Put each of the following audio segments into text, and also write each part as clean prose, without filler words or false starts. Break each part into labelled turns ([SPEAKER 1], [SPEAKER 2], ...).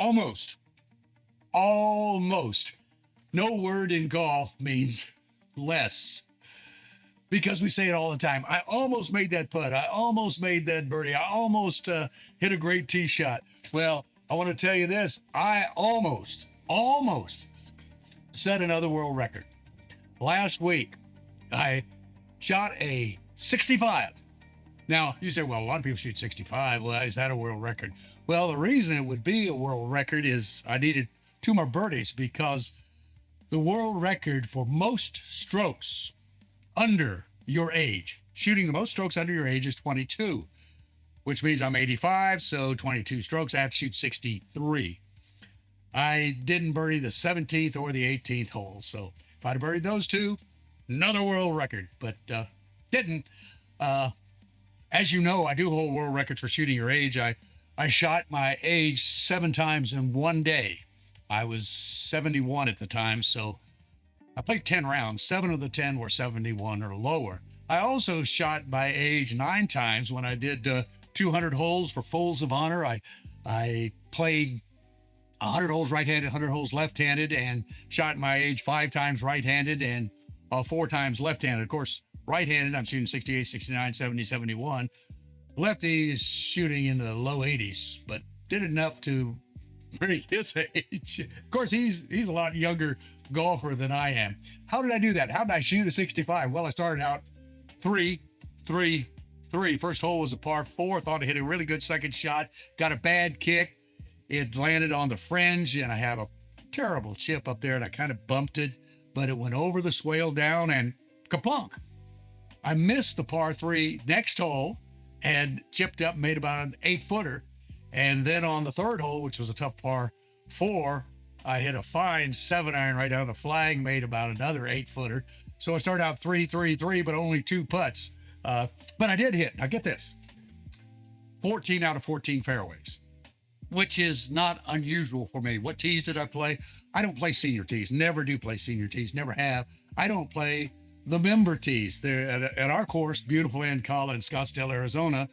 [SPEAKER 1] Almost. Almost. No word in golf means less because we say it all the time. I almost made that putt. I almost made that birdie. I almost hit a great tee shot. Well, I want to tell you this. I almost set another world record. Last week, I shot a 65. Now, you say, well, a lot of people shoot 65. Well, is that a world record? Well, the reason it would be a world record is I needed 2 more birdies because the world record for most strokes under your age, shooting the most strokes under your age is 22, which means I'm 85, so 22 strokes, I have to shoot 63. I didn't birdie the 17th or the 18th hole, so if I'd have birdied those 2, another world record, but didn't. As you know, I do hold world records for shooting your age. I shot my age 7 times in one day. I was 71 at the time, so I played 10 rounds. 7 of the 10 were 71 or lower. I also shot my age 9 times when I did 200 holes for Folds of Honor. I played 100 holes right-handed, 100 holes left-handed, and shot my age 5 times right-handed and 4 times left-handed. Of course, right-handed, I'm shooting 68, 69, 70, 71. Lefty is shooting in the low 80s, but did enough to break his age. Of course, he's a lot younger golfer than I am. How did I do that? How did I shoot a 65? Well, I started out 3, 3, 3. First hole was a par 4. Thought I hit a really good second shot. Got a bad kick. It landed on the fringe, and I have a terrible chip up there, and I kind of bumped it, but it went over the swale down, and kaplunk. I missed the par 3 next hole and chipped up, made about an 8-footer. And then on the third hole, which was a tough par 4, I hit a fine 7-iron right down the flag, made about another 8-footer. So I started out 3, 3, 3, but only 2 putts. But I did hit, now get this, 14 out of 14 fairways, which is not unusual for me. What tees did I play? I don't play senior tees, never do play senior tees, never have. I don't play the member tees. They're at our course, beautiful in Collins, Scottsdale, Arizona,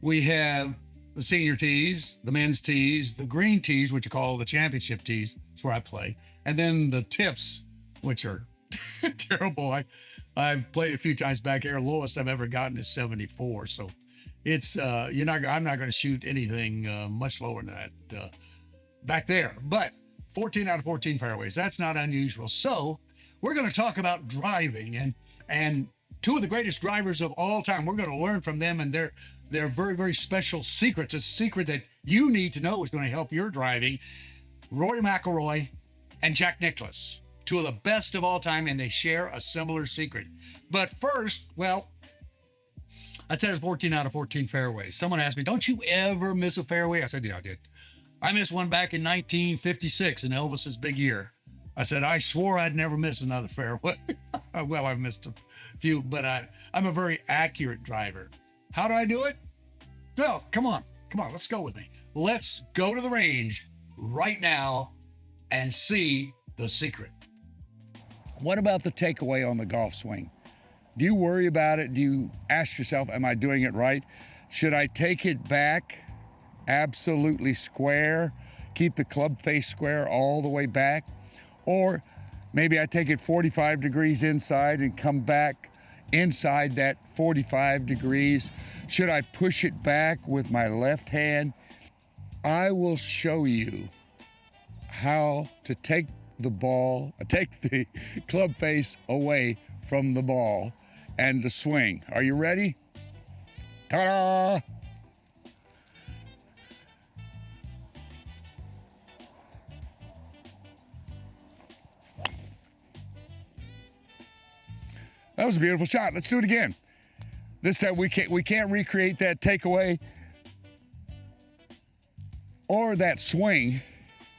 [SPEAKER 1] we have the senior tees, the men's tees, the green tees, which are called the championship tees. That's where I play. And then the tips, which are terrible. I've played a few times back here. Lowest I've ever gotten is 74. So it's, I'm not going to shoot anything much lower than that back there. But 14 out of 14 fairways, that's not unusual. So we're going to talk about driving and 2 of the greatest drivers of all time. We're going to learn from them and their very, very special secrets. It's a secret that you need to know is going to help your driving. Rory McIlroy and Jack Nicklaus, 2 of the best of all time, and they share a similar secret. But first, well, I said it's 14 out of 14 fairways. Someone asked me, don't you ever miss a fairway? I said, yeah, I did. I missed one back in 1956 in Elvis's big year. I said, I swore I'd never miss another fairway. Well, I've missed a few, but I'm a very accurate driver. How do I do it? Well, come on, let's go with me. Let's go to the range right now and see the secret. What about the takeaway on the golf swing? Do you worry about it? Do you ask yourself, am I doing it right? Should I take it back absolutely square, keep the club face square all the way back? Or maybe I take it 45 degrees inside and come back inside that 45 degrees. Should I push it back with my left hand? I will show you how to take the club face away from the ball and the swing. Are you ready? Ta-da! That was a beautiful shot. Let's do it again. This time we can't recreate that takeaway or that swing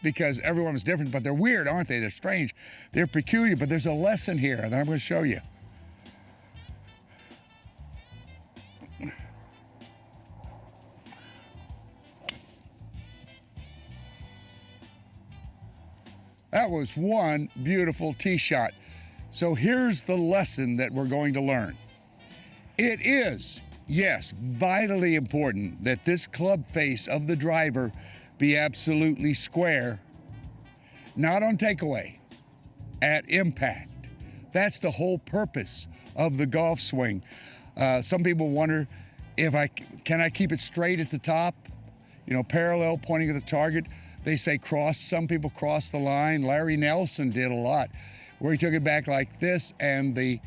[SPEAKER 1] because everyone is different, but they're weird, aren't they? They're strange. They're peculiar, but there's a lesson here that I'm going to show you. That was one beautiful tee shot. So here's the lesson that we're going to learn. It is, yes, vitally important that this club face of the driver
[SPEAKER 2] be absolutely square, not on takeaway, at impact. That's the whole purpose of the golf swing. Some people wonder if can I keep it straight at the top, parallel pointing at the target. They say cross. Some people cross the line. Larry Nelson did a lot, where he took it back like this, and the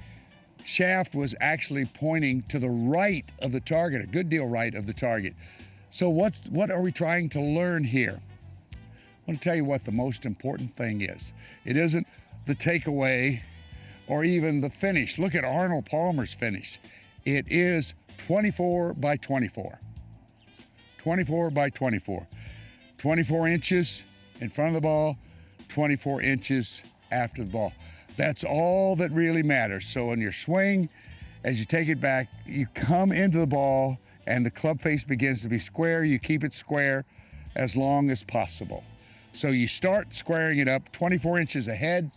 [SPEAKER 2] shaft was actually pointing to the right of the target, a good deal right of the target. So what are we trying to learn here? I want to tell you what the most important thing is. It isn't the takeaway or even the finish. Look at Arnold Palmer's finish. It is 24 by 24. 24 by 24. 24 inches in front of the ball, 24 inches after the ball. That's all that really matters. So in your swing, as you take it back, you come into the ball and the club face begins to be square. You keep it square as long as possible. So you start squaring it up 24 inches ahead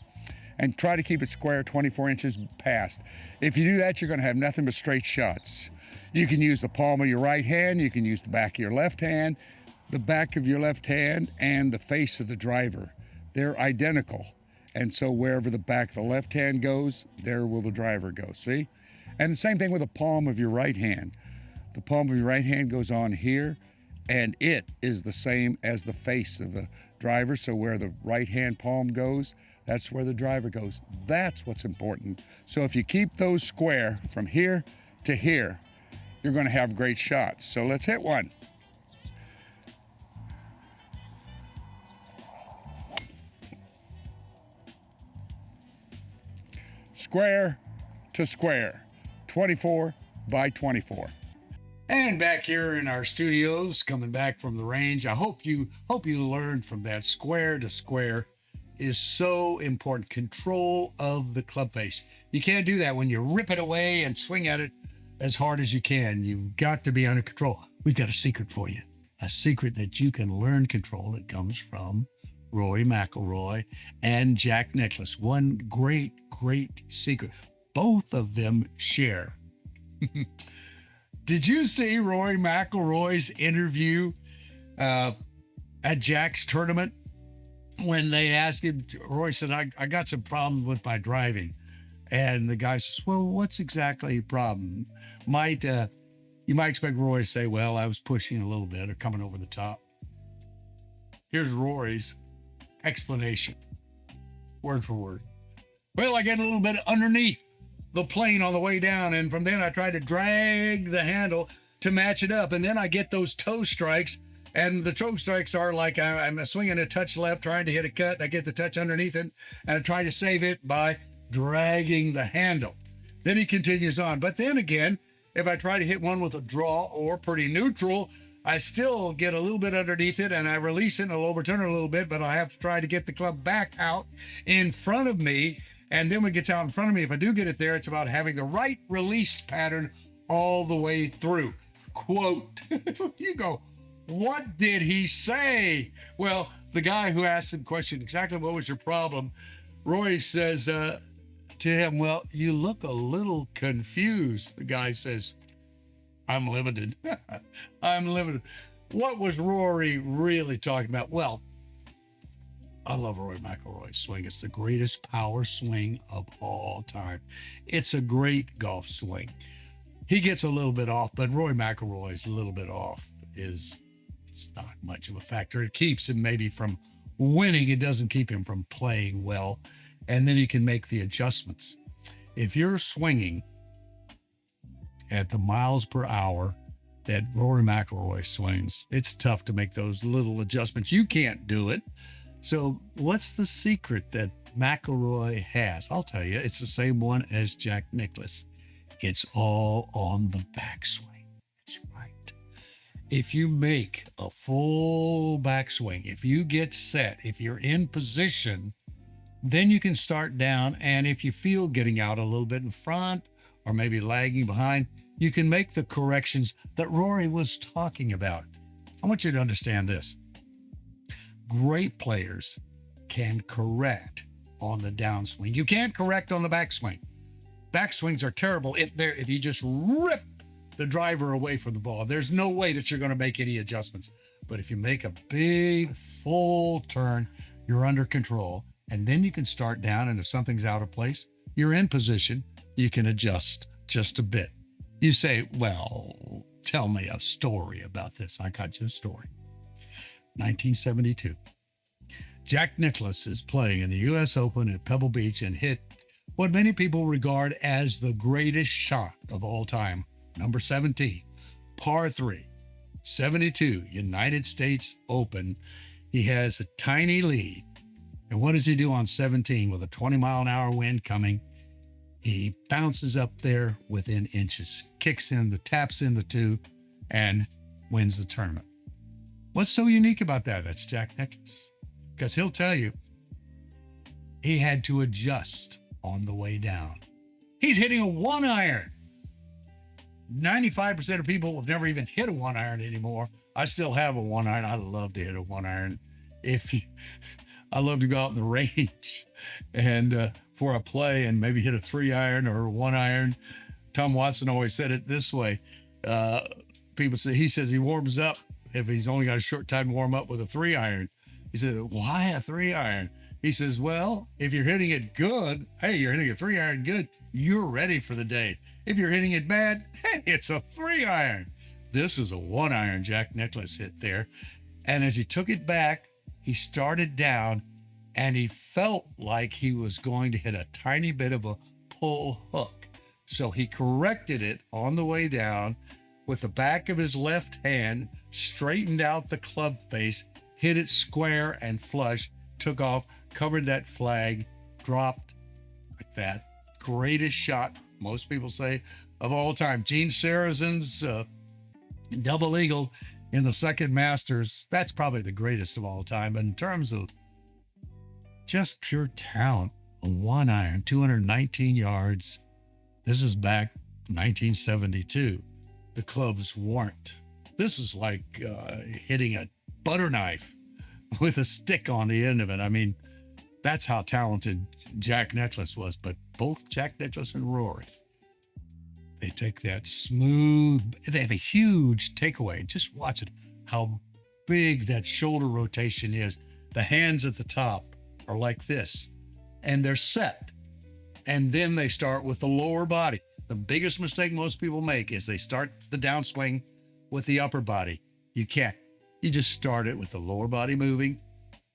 [SPEAKER 2] and try to keep it square 24 inches past. If you do that, you're going to have nothing but straight shots. You can use the palm of your right hand. You can use the back of your left hand. The back of your left hand and the face of the driver. They're identical. And so wherever the back of the left hand goes, there will the driver go, see? And the same thing with the palm of your right hand. The palm of your right hand goes on here, and it is the same as the face of the driver. So where the right hand palm goes, that's where the driver goes. That's what's important. So if you keep those square from here to here, you're going to have great shots. So let's hit one. Square to square, 24 by 24.
[SPEAKER 1] And back here in our studios, coming back from the range, I hope you learned from that. Square to square is so important. Control of the club face. You can't do that when you rip it away and swing at it as hard as you can. You've got to be under control. We've got a secret for you. A secret that you can learn control. It comes from Rory McIlroy and Jack Nicklaus. One great secret. Both of them share. Did you see Rory McIlroy's interview at Jack's tournament when they asked him? Rory said, I got some problems with my driving. And the guy says, well, what's exactly the problem? You might expect Rory to say, well, I was pushing a little bit or coming over the top. Here's Rory's explanation, word for word. Well, I get a little bit underneath the plane on the way down, and from then I try to drag the handle to match it up, and then I get those toe strikes, and the toe strikes are like I'm swinging a touch left, trying to hit a cut. I get the touch underneath it, and I try to save it by dragging the handle. Then he continues on. But then again, if I try to hit one with a draw or pretty neutral, I still get a little bit underneath it, and I release it, and I'll overturn it a little bit, but I have to try to get the club back out in front of me. And then when it gets out in front of me, if I do get it there, it's about having the right release pattern all the way through. Quote. You go, what did he say? Well, the guy who asked the question, exactly what was your problem? Roy says to him, well, you look a little confused. The guy says, I'm limited. I'm limited. What was Rory really talking about? Well, I love Rory McIlroy's swing. It's the greatest power swing of all time. It's a great golf swing. He gets a little bit off, but Rory McIlroy's a little bit off it's not much of a factor. It keeps him maybe from winning. It doesn't keep him from playing well. And then he can make the adjustments. If you're swinging at the miles per hour that Rory McIlroy swings, it's tough to make those little adjustments. You can't do it. So what's the secret that McIlroy has? I'll tell you, it's the same one as Jack Nicklaus. It's all on the backswing. That's right. If you make a full backswing, if you get set, if you're in position, then you can start down. And if you feel getting out a little bit in front or maybe lagging behind, you can make the corrections that Rory was talking about. I want you to understand this. Great players can correct on the downswing. You can't correct on the backswing. Backswings are terrible if you just rip the driver away from the ball. There's no way that you're going to make any adjustments. But if you make a big full turn, you're under control. And then you can start down. And if something's out of place, you're in position. You can adjust just a bit. You say, well, tell me a story about this. I got you a story. 1972. Jack Nicklaus is playing in the U.S. Open at Pebble Beach and hit what many people regard as the greatest shot of all time. Number 17, par 3, 72, United States Open. He has a tiny lead. And what does he do on 17 with a 20-mile-an-hour wind coming? He bounces up there within inches, kicks in the taps in the 2, and wins the tournament. What's so unique about that? That's Jack Nicklaus. Because he'll tell you he had to adjust on the way down. He's hitting a 1-iron. 95% of people have never even hit a 1-iron anymore. I still have a 1-iron. I love to hit a 1-iron. I love to go out in the range and for a play and maybe hit a 3-iron or a 1-iron. Tom Watson always said it this way. People say, he says he warms up if he's only got a short time to warm up with a 3-iron. He said, why a 3-iron? He says, well, if you're hitting it good, hey, you're hitting a 3-iron good, you're ready for the day. If you're hitting it bad, hey, it's a 3-iron. This is a 1-iron Jack Nicklaus hit there. And as he took it back, he started down and he felt like he was going to hit a tiny bit of a pull hook. So he corrected it on the way down with the back of his left hand, straightened out the club face, hit it square and flush, took off, covered that flag, dropped like that. Greatest shot, most people say, of all time. Gene Sarazen's double eagle in the second Masters, that's probably the greatest of all time. But in terms of just pure talent, a 1-iron, 219 yards. This is back 1972. The clubs weren't. This is like hitting a butter knife with a stick on the end of it. I mean, that's how talented Jack Nicklaus was. But both Jack Nicklaus and Rory, they take that smooth, they have a huge takeaway. Just watch it, how big that shoulder rotation is. The hands at the top are like this, and they're set. And then they start with the lower body. The biggest mistake most people make is they start the downswing with the upper body. You can't. You just start it with the lower body moving.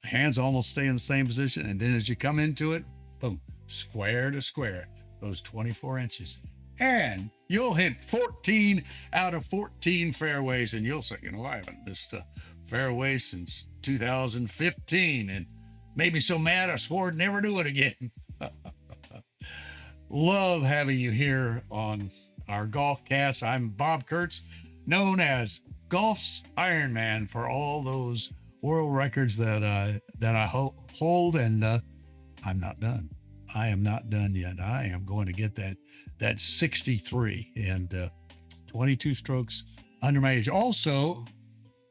[SPEAKER 1] The hands almost stay in the same position. And then as you come into it, boom, square to square, those 24 inches. And you'll hit 14 out of 14 fairways. And you'll say, I haven't missed a fairway since 2015. And made me so mad I swore I'd never do it again. Love having you here on our Golf Cast. I'm Bob Kurtz, known as Golf's Iron Man, for all those world records that I hold, and I'm not done. I am not done yet. I am going to get that 63 and 22 strokes under my age. Also,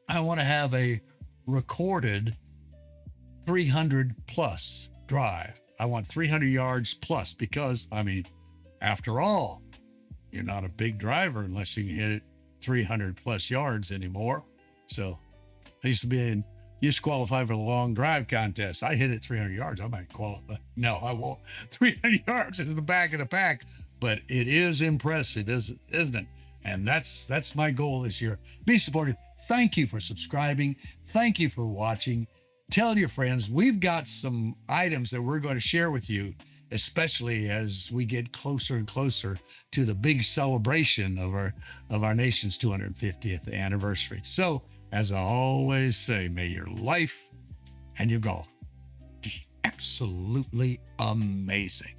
[SPEAKER 1] I want to have a recorded 300 plus drive. I want 300 yards plus because, after all, you're not a big driver unless you can hit it 300 plus yards anymore. So I used to qualify for the long drive contest. I hit it 300 yards. I might qualify. No, I won't. 300 yards is the back of the pack, but it is impressive, isn't it? And that's my goal this year. Be supportive. Thank you for subscribing. Thank you for watching. Tell your friends. We've got some items that we're going to share with you, especially as we get closer and closer to the big celebration of our nation's 250th anniversary. So, as I always say, may your life and your golf be absolutely amazing.